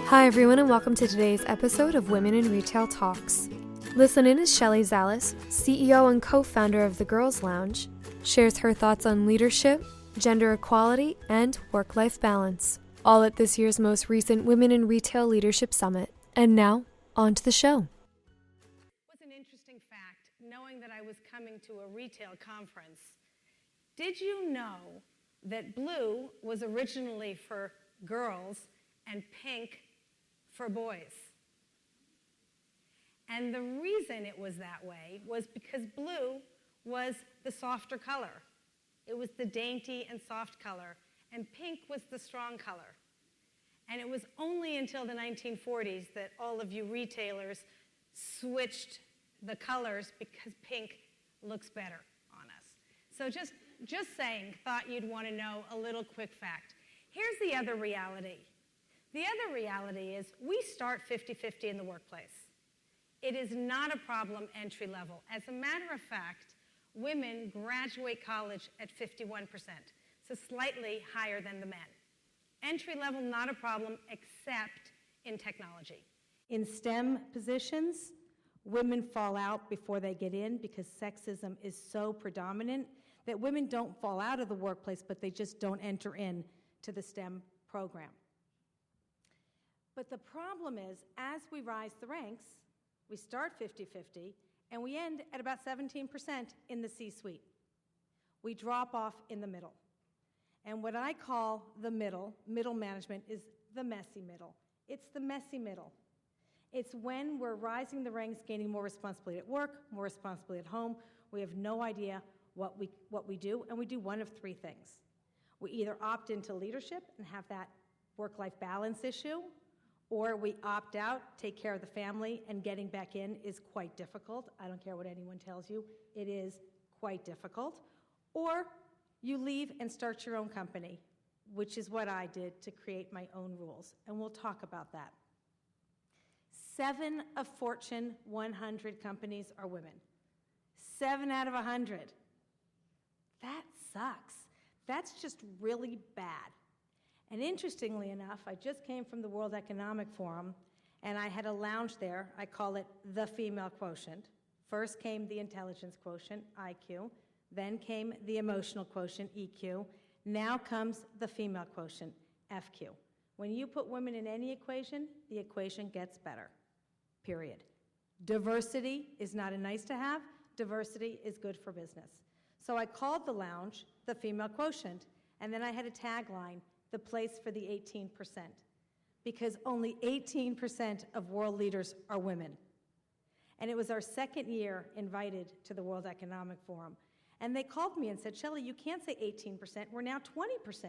Hi everyone and welcome to today's episode of Women in Retail Talks. Listen in as Shelley Zalis, CEO and co-founder of the Girls Lounge, shares her thoughts on leadership, gender equality, and work-life balance, all at this year's most recent Women in Retail Leadership Summit. And now, on to the show. It was an interesting fact, knowing that I was coming to a retail conference. Did you know that blue was originally for girls and pink for boys? And the reason it was that way was because blue was the softer color. It was the dainty and soft color, and pink was the strong color. And it was only until the 1940s that all of you retailers switched the colors because pink looks better on us. So just saying, thought you'd want to know a little quick fact. Here's the other reality. The other reality is we start 50-50 in the workplace. It is not a problem entry level. As a matter of fact, women graduate college at 51%, so slightly higher than the men. Entry level, not a problem, except in technology. In STEM positions, women fall out before they get in because sexism is so predominant that women don't fall out of the workplace, but they just don't enter in to the STEM program. But the problem is, as we rise the ranks, we start 50-50, and we end at about 17% in the C-suite. We drop off in the middle. And what I call the middle management, is the messy middle. It's the messy middle. It's when we're rising the ranks, gaining more responsibility at work, more responsibility at home. We have no idea what we do, and we do one of three things. We either opt into leadership and have that work-life balance issue, or we opt out, take care of the family, and getting back in is quite difficult. I don't care what anyone tells you. It is quite difficult. Or you leave and start your own company, which is what I did to create my own rules, and we'll talk about that. 7 of Fortune 100 companies are women. 7 out of 100. That sucks. That's just really bad. And interestingly enough, I just came from the World Economic Forum, and I had a lounge there. I call it the female quotient. First came the intelligence quotient, IQ. Then came the emotional quotient, EQ. Now comes the female quotient, FQ. When you put women in any equation, the equation gets better, period. Diversity is not a nice to have. Diversity is good for business. So I called the lounge the female quotient, and then I had a tagline, the place for the 18%, because only 18% of world leaders are women. And it was our second year invited to the World Economic Forum. And they called me and said, Shelley, you can't say 18%, we're now 20%.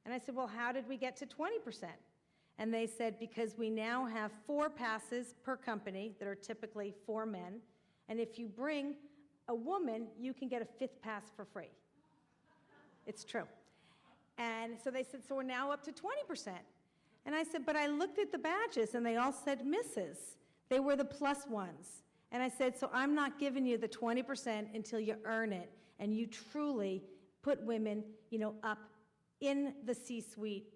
And I said, well, how did we get to 20%? And they said, because we now have 4 passes per company that are typically 4 men, and if you bring a woman, you can get a 5th pass for free. It's true. And so they said, so we're now up to 20%. And I said, but I looked at the badges, and they all said misses. They were the plus ones. And I said, so I'm not giving you the 20% until you earn it, and you truly put women, up in the C-suite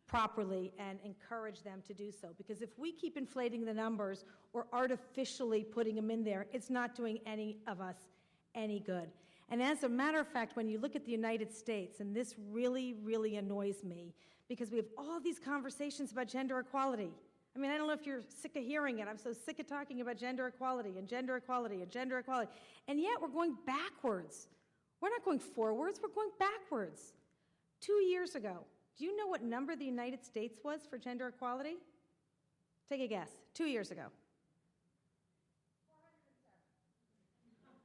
properly and encourage them to do so. Because if we keep inflating the numbers or artificially putting them in there, it's not doing any of us any good. And as a matter of fact, when you look at the United States, and this really, really annoys me, because we have all these conversations about gender equality. I mean, I don't know if you're sick of hearing it. I'm so sick of talking about gender equality and gender equality and gender equality. And yet we're going backwards. We're not going forwards, we're going backwards. 2 years ago, do you know what number the United States was for gender equality? Take a guess. 2 years ago.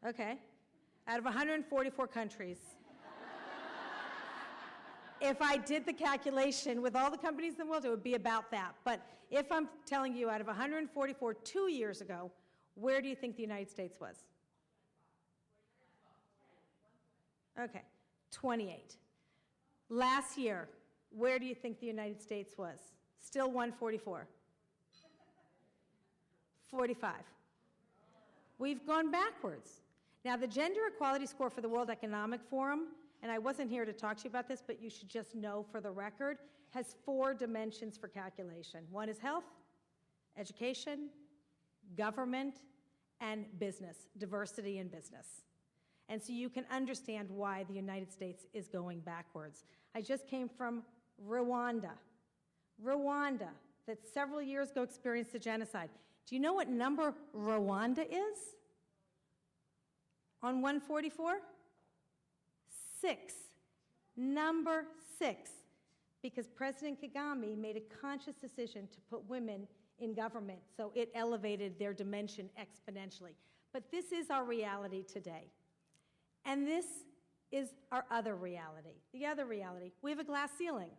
407. Okay. Out of 144 countries. If I did the calculation with all the companies in the world, it would be about that. But if I'm telling you out of 144 2 years ago, where do you think the United States was? Okay, 28. Last year, where do you think the United States was? Still 144. 45. We've gone backwards. Now, the gender equality score for the World Economic Forum and I wasn't here to talk to you about this, but you should just know for the record, has 4 dimensions for calculation. One is health, education, government, and business, diversity in business. And so you can understand why the United States is going backwards. I just came from Rwanda, that several years ago experienced a genocide. Do you know what number Rwanda is? On 144? 6. Number 6. Because President Kagame made a conscious decision to put women in government, so it elevated their dimension exponentially. But this is our reality today. And this is our other reality. The other reality, we have a glass ceiling.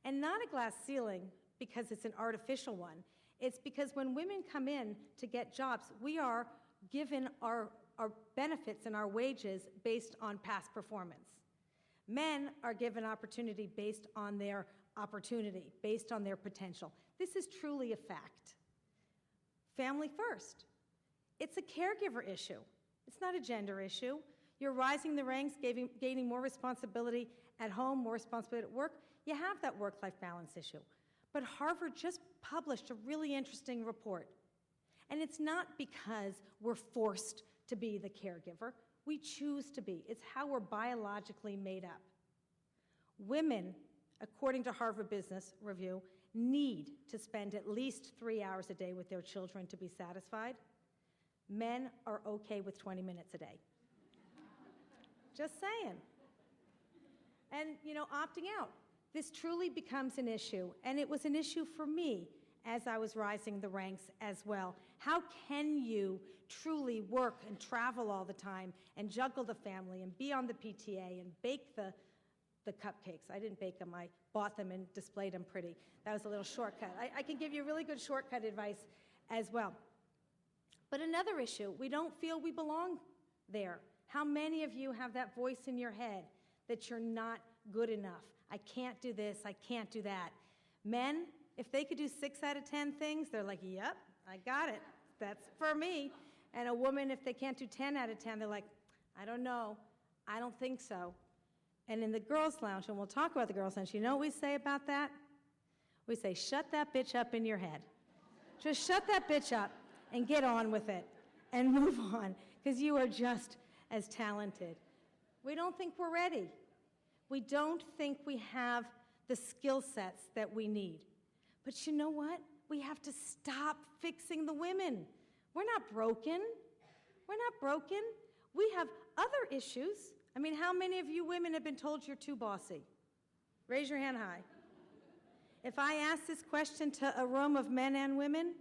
And not a glass ceiling because it's an artificial one. It's because when women come in to get jobs, we are given our benefits and our wages based on past performance. Men are given opportunity based on their opportunity, based on their potential. This is truly a fact. Family first. It's a caregiver issue. It's not a gender issue. You're rising the ranks, gaining more responsibility at home, more responsibility at work. You have that work-life balance issue. But Harvard just published a really interesting report. And it's not because we're forced to be the caregiver. We choose to be. It's how we're biologically made up. Women, according to Harvard Business Review, need to spend at least 3 hours a day with their children to be satisfied. Men are okay with 20 minutes a day. Just saying. And, opting out. This truly becomes an issue, and it was an issue for me as I was rising the ranks as well. How can you truly work and travel all the time and juggle the family and be on the PTA and bake the cupcakes? I didn't bake them. I bought them and displayed them pretty. That was a little shortcut. I can give you really good shortcut advice as well. But another issue, we don't feel we belong there. How many of you have that voice in your head that you're not good enough? I can't do this, I can't do that. Men, if they could do 6 out of 10 things, they're like, yep, I got it. That's for me. And a woman, if they can't do 10 out of 10, they're like, I don't know. I don't think so. And in the girls' lounge, and we'll talk about the girls' lounge, you know what we say about that? We say, shut that bitch up in your head. Just shut that bitch up and get on with it and move on, because you are just as talented. We don't think we're ready. We don't think we have the skill sets that we need. But you know what? We have to stop fixing the women. We're not broken. We're not broken. We have other issues. I mean, how many of you women have been told you're too bossy? Raise your hand high. If I ask this question to a room of men and women,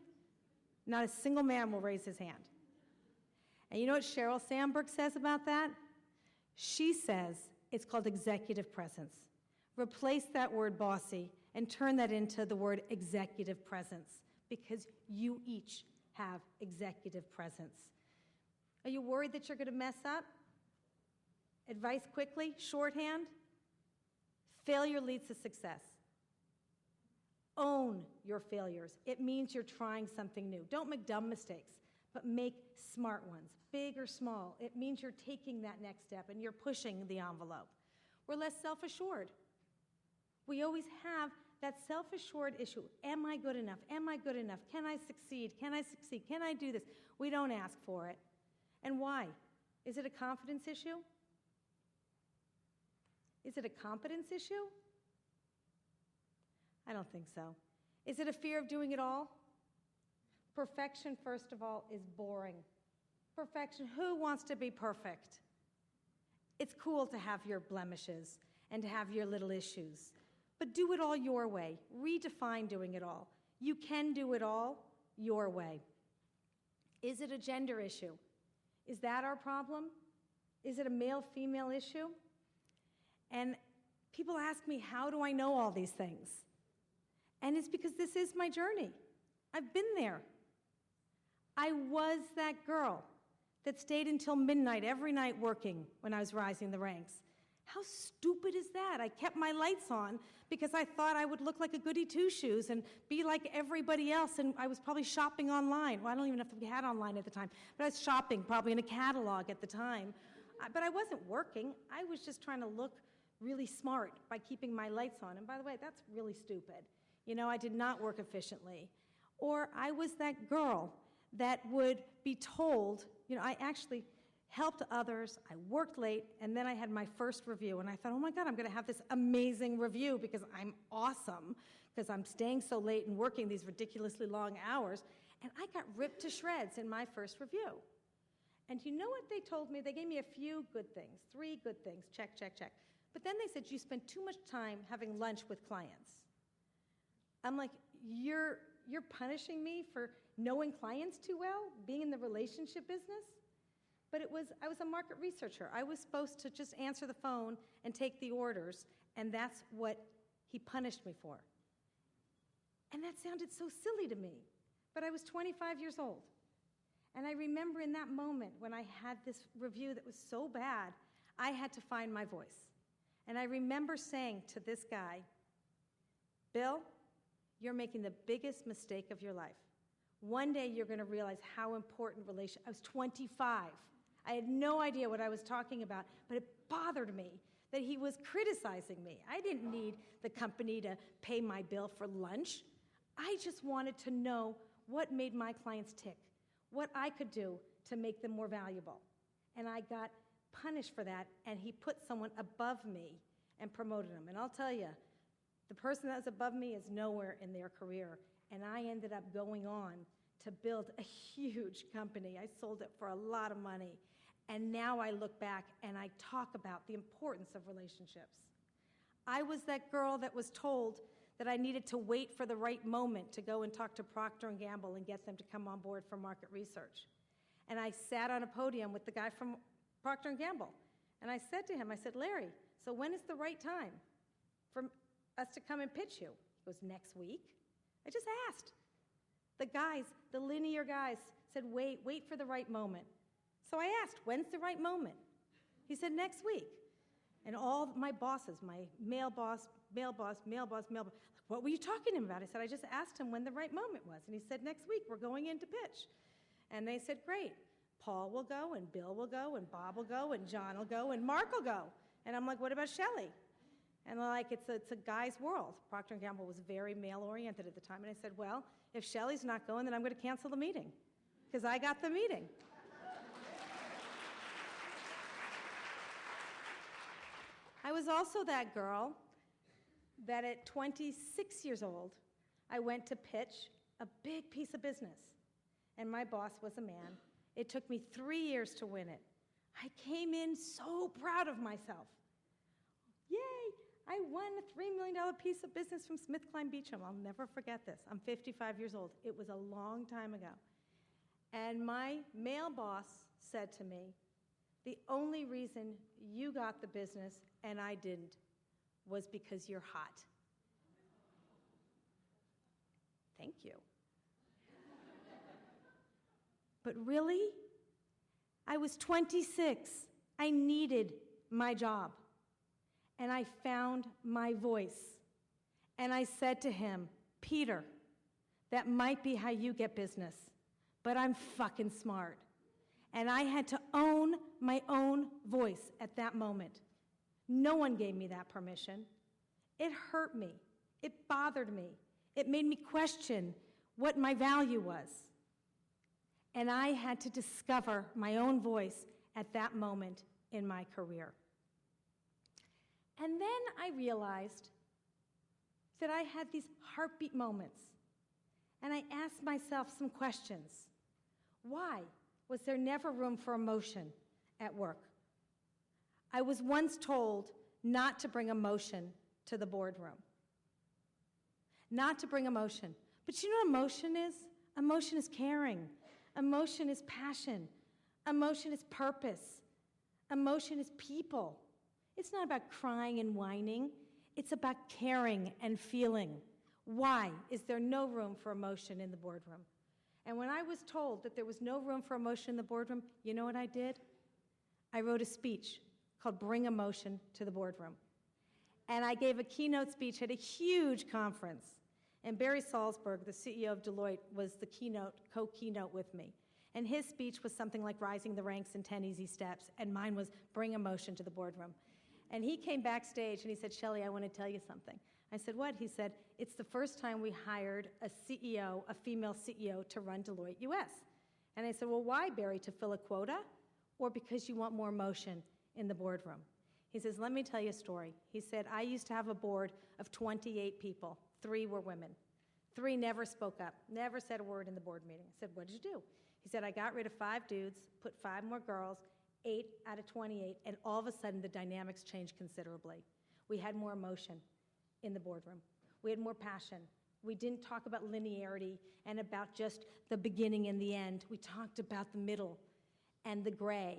not a single man will raise his hand. And you know what Sheryl Sandberg says about that? She says it's called executive presence. Replace that word bossy and turn that into the word executive presence, because you each have executive presence. Are you worried that you're going to mess up? Advice quickly, shorthand. Failure leads to success. Own your failures. It means you're trying something new. Don't make dumb mistakes, but make smart ones, big or small. It means you're taking that next step and you're pushing the envelope. We're less self-assured. We always have that self-assured issue. Am I good enough? Am I good enough? Can I succeed? Can I succeed? Can I do this? We don't ask for it. And why? Is it a confidence issue? Is it a competence issue? I don't think so. Is it a fear of doing it all? Perfection, first of all, is boring. Perfection, who wants to be perfect? It's cool to have your blemishes and to have your little issues, but do it all your way. Redefine doing it all. You can do it all your way. Is it a gender issue? Is that our problem? Is it a male-female issue? And people ask me, how do I know all these things? And it's because this is my journey. I've been there. I was that girl that stayed until midnight every night working when I was rising the ranks. How stupid is that? I kept my lights on because I thought I would look like a goody two-shoes and be like everybody else, and I was probably shopping online. Well, I don't even know if we had online at the time, but I was shopping probably in a catalog at the time. but I wasn't working. I was just trying to look really smart by keeping my lights on. And by the way, that's really stupid. I did not work efficiently. Or I was that girl that would be told, I actually helped others, I worked late, and then I had my first review, and I thought, oh my God, I'm going to have this amazing review because I'm awesome, because I'm staying so late and working these ridiculously long hours, and I got ripped to shreds in my first review. And you know what they told me? They gave me a few good things, 3 good things, check, check, check. But then they said, you spend too much time having lunch with clients. I'm like, you're punishing me for knowing clients too well, being in the relationship business? But I was a market researcher. I was supposed to just answer the phone and take the orders, and that's what he punished me for. And that sounded so silly to me, but I was 25 years old. And I remember in that moment when I had this review that was so bad, I had to find my voice. And I remember saying to this guy, Bill, you're making the biggest mistake of your life. One day you're going to realize how important I was 25. I had no idea what I was talking about, but it bothered me that he was criticizing me. I didn't need the company to pay my bill for lunch. I just wanted to know what made my clients tick, what I could do to make them more valuable. And I got punished for that, and he put someone above me and promoted him. And I'll tell you, the person that was above me is nowhere in their career, and I ended up going on to build a huge company. I sold it for a lot of money, and now I look back and I talk about the importance of relationships. I was that girl that was told that I needed to wait for the right moment to go and talk to Procter & Gamble and get them to come on board for market research. And I sat on a podium with the guy from Procter & Gamble, and I said to him, I said, Larry, so when is the right time for us to come and pitch you? He goes, next week. I just asked. The linear guys said, wait for the right moment. So I asked, when's the right moment? He said, next week. And all my bosses, my male boss, what were you talking to him about? I said, I just asked him when the right moment was. And he said, next week, we're going in to pitch. And they said, great. Paul will go, and Bill will go, and Bob will go, and John will go, and Mark will go. And I'm like, what about Shelley? And they're like, it's a guy's world. Procter & Gamble was very male-oriented at the time. And I said, well, if Shelley's not going, then I'm going to cancel the meeting, because I got the meeting. I was also that girl that at 26 years old, I went to pitch a big piece of business. And my boss was a man. It took me 3 years to win it. I came in so proud of myself. Yay! I won a $3 million piece of business from SmithKline Beecham. I'll never forget this. I'm 55 years old. It was a long time ago. And my male boss said to me, the only reason you got the business and I didn't was because you're hot. Thank you. But really, I was 26. I needed my job. And I found my voice. And I said to him, Peter, that might be how you get business, but I'm fucking smart. And I had to own my own voice at that moment. No one gave me that permission. It hurt me. It bothered me. It made me question what my value was. And I had to discover my own voice at that moment in my career. And then I realized that I had these heartbeat moments. And I asked myself some questions. Why was there never room for emotion at work? I was once told not to bring emotion to the boardroom. Not to bring emotion. But you know what emotion is? Emotion is caring. Emotion is passion. Emotion is purpose. Emotion is people. It's not about crying and whining. It's about caring and feeling. Why is there no room for emotion in the boardroom? And when I was told that there was no room for emotion in the boardroom, you know what I did? I wrote a speech called Bring Emotion to the Boardroom. And I gave a keynote speech at a huge conference. And Barry Salzberg, the CEO of Deloitte, was the co-keynote with me. And his speech was something like rising the ranks in 10 easy steps, and mine was bring emotion to the boardroom. And he came backstage and he said, Shelley, I want to tell you something. I said, what? He said, it's the first time we hired a CEO, a female CEO, to run Deloitte US. And I said, well, why, Barry, to fill a quota or because you want more emotion in the boardroom? He says, let me tell you a story. He said, I used to have a board of 28 people. 3 were women. 3 never spoke up, never said a word in the board meeting. I said, what did you do? He said, I got rid of 5 dudes, put 5 more girls, 8 out of 28, and all of a sudden the dynamics changed considerably. We had more emotion in the boardroom. We had more passion. We didn't talk about linearity and about just the beginning and the end. We talked about the middle and the gray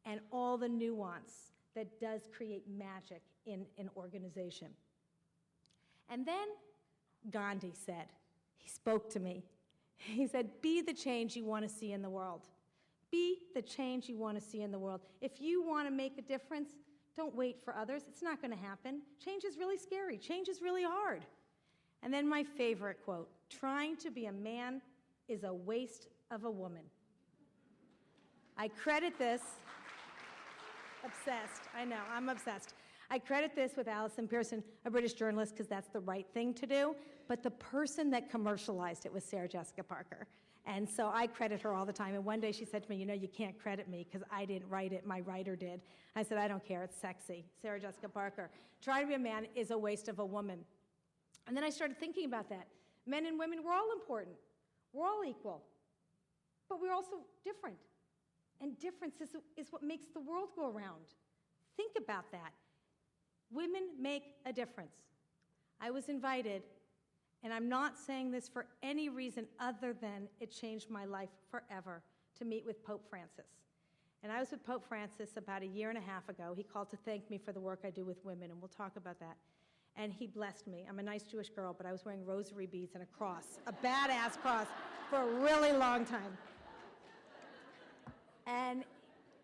and all the nuance that does create magic in an organization. And then Gandhi said, he spoke to me. He said, be the change you want to see in the world. Be the change you want to see in the world. If you want to make a difference, don't wait for others. It's not going to happen. Change is really scary. Change is really hard. And then my favorite quote, trying to be a man is a waste of a woman. I credit this, obsessed, I know, I'm obsessed. I credit this with Alison Pearson, a British journalist, because that's the right thing to do, but the person that commercialized it was Sarah Jessica Parker. And so I credit her all the time. And one day she said to me, you know, you can't credit me because I didn't write it, my writer did. I said, I don't care, it's sexy. Sarah Jessica Parker. Trying to be a man is a waste of a woman. And then I started thinking about that. Men and women, we're all important. We're all equal. But we're also different. And difference is what makes the world go around. Think about that. Women make a difference. I was invited, and I'm not saying this for any reason other than it changed my life forever, to meet with Pope Francis. And I was with Pope Francis about 1.5 years ago. He called to thank me for the work I do with women, and we'll talk about that. And he blessed me. I'm a nice Jewish girl, but I was wearing rosary beads and a cross, a badass cross, for a really long time. And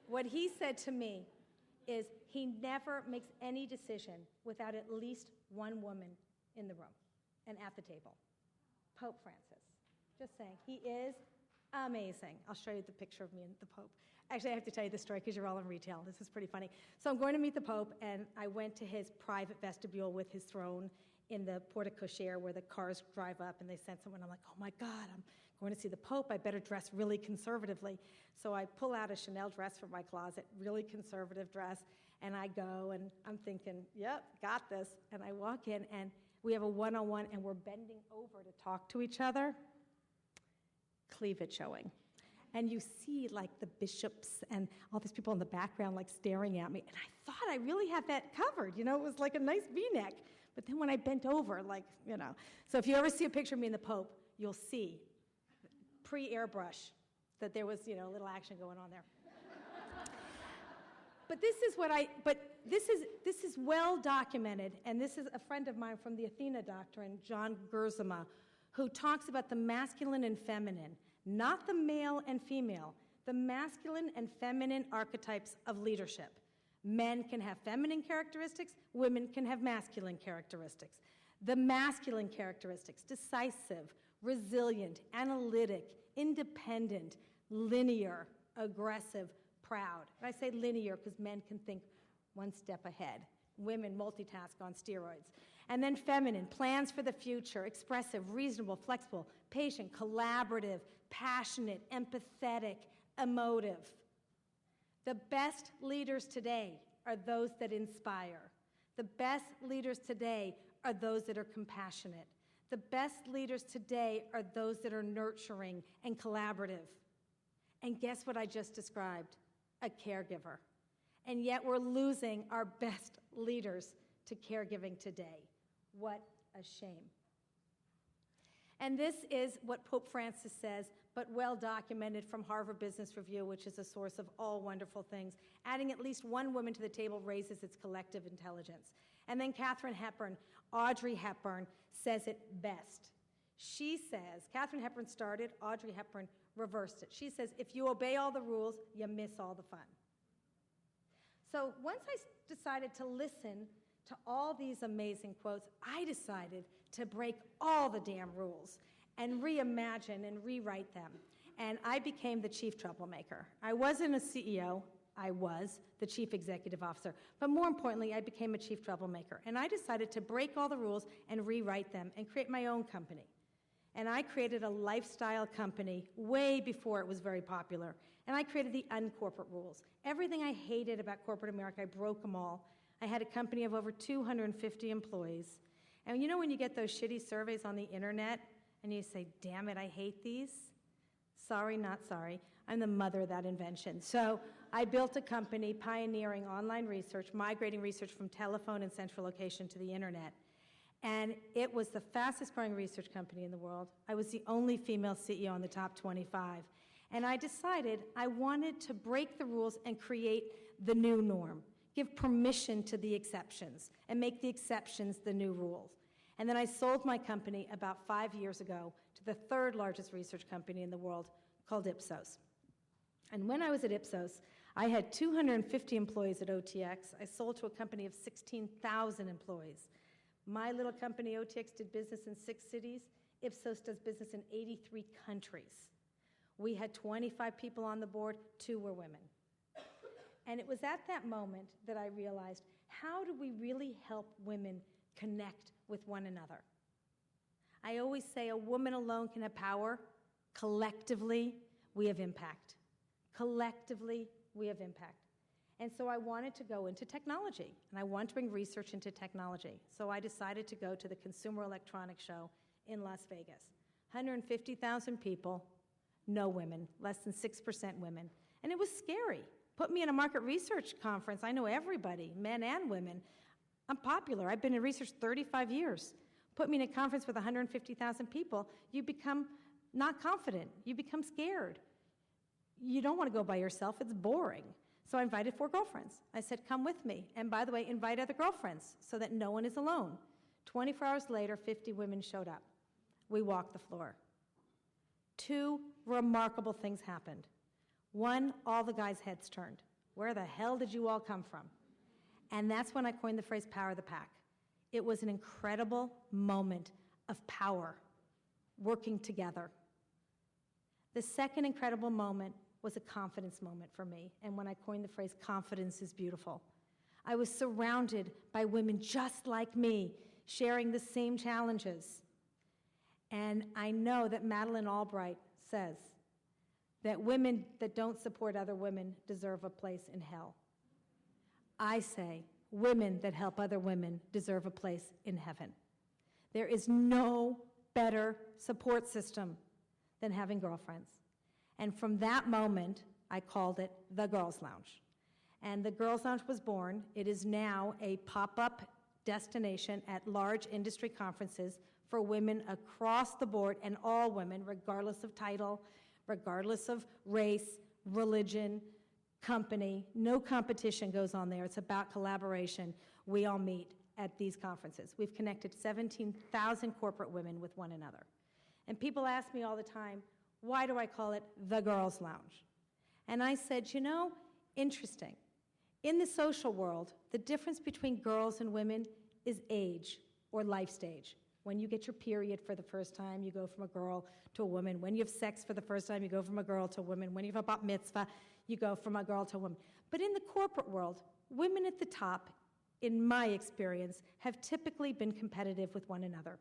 what he said to me is he never makes any decision without at least one woman in the room and at the table. Pope Francis. Just saying. He is amazing. I'll show you the picture of me and the Pope. Actually, I have to tell you this story because you're all in retail. This is pretty funny. So I'm going to meet the Pope, and I went to his private vestibule with his throne in the porte cochere where the cars drive up, and they send someone. I'm like, oh, my God, I'm going to see the Pope. I better dress really conservatively. So I pull out a Chanel dress from my closet, really conservative dress, and I go, and I'm thinking, yep, got this. And I walk in, and we have a one-on-one, and we're bending over to talk to each other. Cleavage showing. And you see, like, the bishops and all these people in the background, like, staring at me. And I thought I really had that covered. You know, it was like a nice V-neck. But then when I bent over, like, you know. So if you ever see a picture of me and the Pope, you'll see, pre-airbrush, that there was, you know, a little action going on there. But this is well documented, and this is a friend of mine from the Athena doctrine, John Gerzema, who talks about the masculine and feminine, not the male and female, the masculine and feminine archetypes of leadership. Men can have feminine characteristics, women can have masculine characteristics. The masculine characteristics, decisive, resilient, analytic, independent, linear, aggressive, proud. And I say linear because men can think one step ahead. Women multitask on steroids. And then feminine, plans for the future, expressive, reasonable, flexible, patient, collaborative, passionate, empathetic, emotive. The best leaders today are those that inspire. The best leaders today are those that are compassionate. The best leaders today are those that are nurturing and collaborative. And guess what I just described? A caregiver. And yet we're losing our best leaders to caregiving today. What a shame. And this is what Pope Francis says, but well documented from Harvard Business Review, which is a source of all wonderful things. Adding at least one woman to the table raises its collective intelligence. And then Audrey Hepburn, says it best. She says, Katharine Hepburn started, Audrey Hepburn reversed it. She says, if you obey all the rules, you miss all the fun. So once I decided to listen to all these amazing quotes, I decided to break all the damn rules and reimagine and rewrite them. and I became the chief troublemaker. I wasn't a CEO, I was the chief executive officer, but more importantly, I became a chief troublemaker, and I decided to break all the rules and rewrite them and create my own company. And I created a lifestyle company way before it was very popular, and I created the uncorporate rules. Everything I hated about corporate America, I broke them all. I had a company of over 250 employees, and you know when you get those shitty surveys on the internet, and you say, damn it, I hate these? Sorry, not sorry. I'm the mother of that invention. So I built a company pioneering online research, migrating research from telephone and central location to the internet. And it was the fastest growing research company in the world. I was the only female CEO in the top 25. And I decided I wanted to break the rules and create the new norm, give permission to the exceptions, and make the exceptions the new rules. And then I sold my company about 5 years ago to the third largest research company in the world called Ipsos. And when I was at Ipsos, I had 250 employees at OTX. I sold to a company of 16,000 employees. My little company, OTX, did business in 6 cities. Ipsos does business in 83 countries. We had 25 people on the board, 2 were women. And it was at that moment that I realized, how do we really help women connect with one another? I always say a woman alone can have power. Collectively, we have impact. Collectively, we have impact. And so I wanted to go into technology, and I wanted to bring research into technology. So I decided to go to the Consumer Electronics Show in Las Vegas. 150,000 people, no women, less than 6% women. And it was scary. Put me in a market research conference. I know everybody, men and women. I'm popular. I've been in research 35 years. Put me in a conference with 150,000 people, you become not confident. You become scared. You don't want to go by yourself. It's boring. So I invited 4 girlfriends. I said, come with me. And by the way, invite other girlfriends so that no one is alone. 24 hours later, 50 women showed up. We walked the floor. 2 remarkable things happened. 1, all the guys' heads turned. Where the hell did you all come from? And that's when I coined the phrase power of the pack. It was an incredible moment of power, working together. The second incredible moment was a confidence moment for me, and when I coined the phrase, confidence is beautiful. I was surrounded by women just like me, sharing the same challenges. And I know that Madeleine Albright says that women that don't support other women deserve a place in hell. I say women that help other women deserve a place in heaven. There is no better support system than having girlfriends. And from that moment, I called it the Girls Lounge. And the Girls Lounge was born. It is now a pop-up destination at large industry conferences for women across the board, and all women, regardless of title, regardless of race, religion, company. No competition goes on there. It's about collaboration. We all meet at these conferences. We've connected 17,000 corporate women with one another. And people ask me all the time, why do I call it the Girls Lounge? And I said, you know, interesting. In the social world, the difference between girls and women is age or life stage. When you get your period for the first time, you go from a girl to a woman. When you have sex for the first time, you go from a girl to a woman. When you have a bat mitzvah, you go from a girl to a woman. But in the corporate world, women at the top, in my experience, have typically been competitive with one another.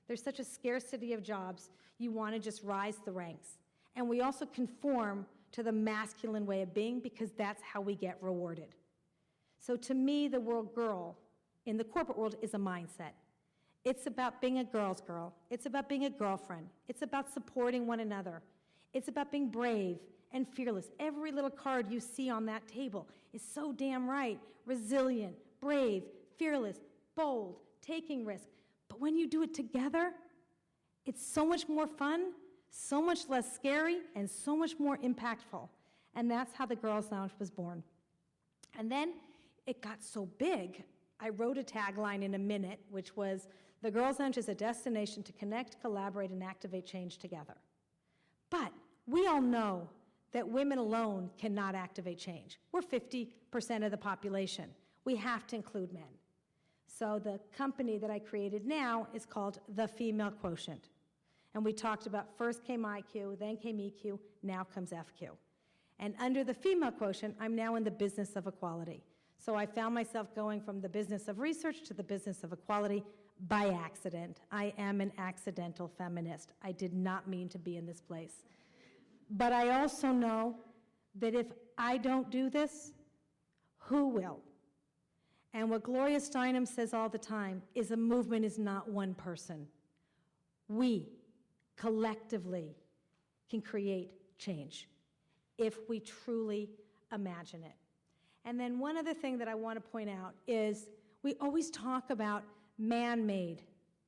There's such a scarcity of jobs, you want to just rise the ranks. And we also conform to the masculine way of being because that's how we get rewarded. So to me, the word girl in the corporate world is a mindset. It's about being a girl's girl. It's about being a girlfriend. It's about supporting one another. It's about being brave and fearless. Every little card you see on that table is so damn right. Resilient, brave, fearless, bold, taking risks. But when you do it together, it's so much more fun, so much less scary, and so much more impactful. And that's how the Girls Lounge was born. And then it got so big, I wrote a tagline in a minute, which was, the Girls Lounge is a destination to connect, collaborate, and activate change together. But we all know that women alone cannot activate change. We're 50% of the population. We have to include men. So the company that I created now is called The Female Quotient. And we talked about first came IQ, then came EQ, now comes FQ. And under the female quotient, I'm now in the business of equality. So I found myself going from the business of research to the business of equality by accident. I am an accidental feminist. I did not mean to be in this place. But I also know that if I don't do this, who will? And what Gloria Steinem says all the time is a movement is not one person. We, collectively, can create change if we truly imagine it. And then one other thing that I want to point out is we always talk about man-made.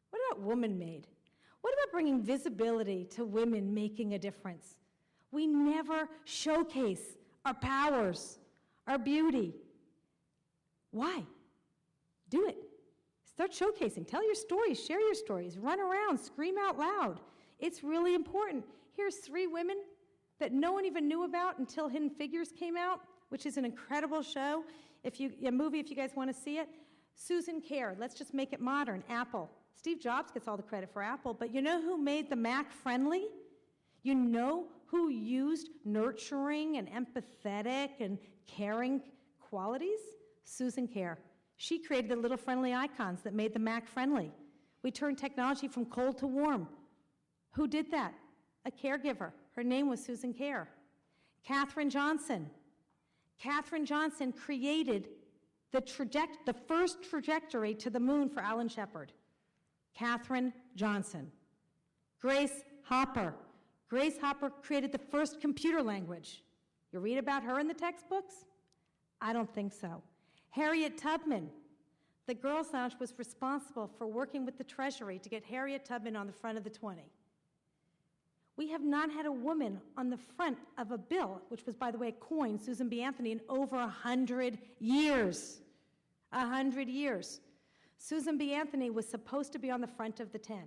What about woman-made? What about bringing visibility to women making a difference? We never showcase our powers, our beauty. Why? Do it. Start showcasing. Tell your stories. Share your stories. Run around. Scream out loud. It's really important. Here's 3 women that no one even knew about until Hidden Figures came out, which is an incredible show. A movie, if you guys want to see it. Susan Kare. Let's just make it modern. Apple. Steve Jobs gets all the credit for Apple, but you know who made the Mac friendly? You know who used nurturing and empathetic and caring qualities? Susan Kare. She created the little friendly icons that made the Mac friendly. We turned technology from cold to warm. Who did that? A caregiver. Her name was Susan Kare. Katherine Johnson. Katherine Johnson created the first trajectory to the moon for Alan Shepard. Katherine Johnson. Grace Hopper. Grace Hopper created the first computer language. You read about her in the textbooks? I don't think so. Harriet Tubman. The Girls Lounge was responsible for working with the Treasury to get Harriet Tubman on the front of the 20. We have not had a woman on the front of a bill, which was, by the way, a coin, Susan B. Anthony, in over 100 years. 100 years. Susan B. Anthony was supposed to be on the front of the 10.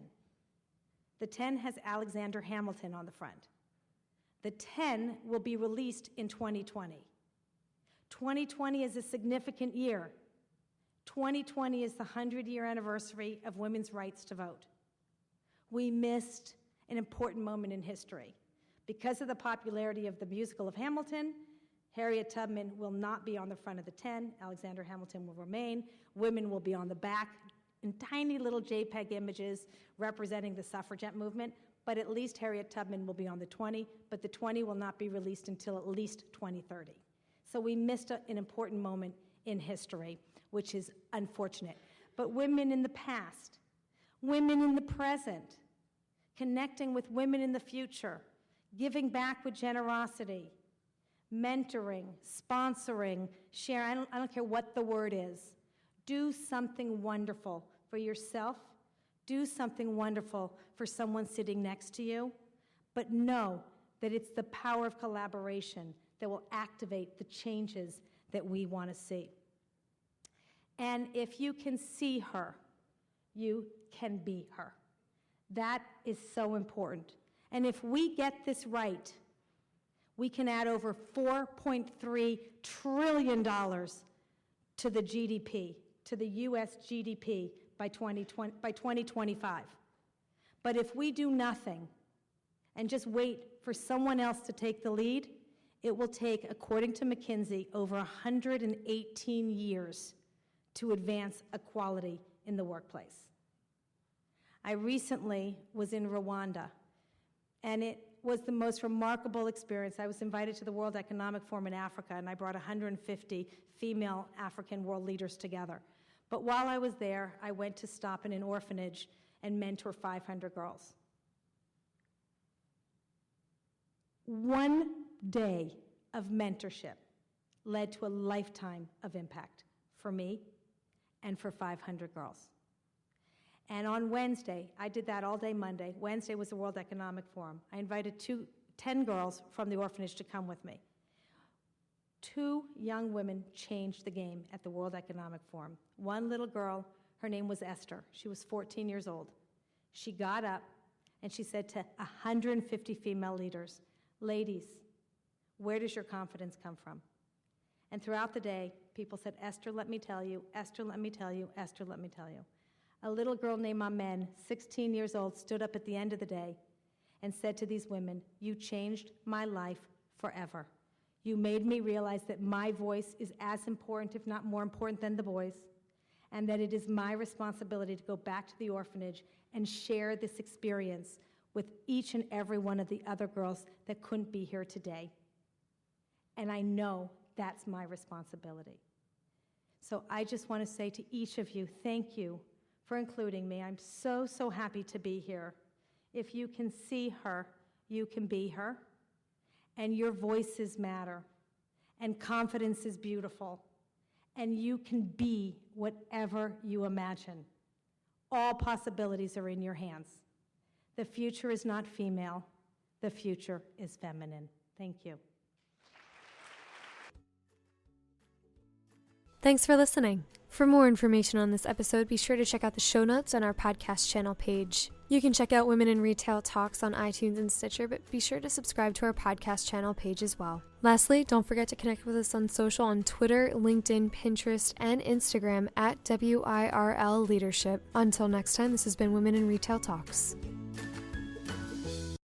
The 10 has Alexander Hamilton on the front. The 10 will be released in 2020. 2020 is a significant year. 2020 is the 100-year anniversary of women's rights to vote. We missed an important moment in history. Because of the popularity of the musical of Hamilton, Harriet Tubman will not be on the front of the 10. Alexander Hamilton will remain. Women will be on the back in tiny little JPEG images representing the suffragette movement, but at least Harriet Tubman will be on the 20, but the 20 will not be released until at least 2030. So we missed an important moment in history, which is unfortunate. But women in the past, women in the present, connecting with women in the future, giving back with generosity, mentoring, sponsoring, sharing, I don't care what the word is. Do something wonderful for yourself. Do something wonderful for someone sitting next to you. But know that it's the power of collaboration that will activate the changes that we want to see. And if you can see her, you can be her. That is so important. And if we get this right, we can add over $4.3 trillion to the GDP, to the U.S. GDP by 2025. But if we do nothing and just wait for someone else to take the lead, it will take, according to McKinsey, over 118 years to advance equality in the workplace. I recently was in Rwanda, and it was the most remarkable experience. I was invited to the World Economic Forum in Africa, and I brought 150 female African world leaders together. But while I was there, I went to stop in an orphanage and mentor 500 girls. One day of mentorship led to a lifetime of impact for me and for 500 girls. And on Wednesday, I did that all day Monday. Wednesday was the World Economic Forum. I invited 10 girls from the orphanage to come with me. 2 young women changed the game at the World Economic Forum. One little girl, her name was Esther. She was 14 years old. She got up and she said to 150 female leaders, "Ladies, where does your confidence come from?" And throughout the day, people said, "Esther, let me tell you, Esther, let me tell you, Esther, let me tell you." A little girl named Amen, 16 years old, stood up at the end of the day and said to these women, "You changed my life forever. You made me realize that my voice is as important, if not more important, than the boys, and that it is my responsibility to go back to the orphanage and share this experience with each and every one of the other girls that couldn't be here today. And I know that's my responsibility." So I just want to say to each of you, thank you for including me. I'm so, so happy to be here. If you can see her, you can be her. And your voices matter. And confidence is beautiful. And you can be whatever you imagine. All possibilities are in your hands. The future is not female. The future is feminine. Thank you. Thanks for listening. For more information on this episode, be sure to check out the show notes on our podcast channel page. You can check out Women in Retail Talks on iTunes and Stitcher, but be sure to subscribe to our podcast channel page as well. Lastly, don't forget to connect with us on social on Twitter, LinkedIn, Pinterest, and Instagram at WIRL Leadership. Until next time, this has been Women in Retail Talks.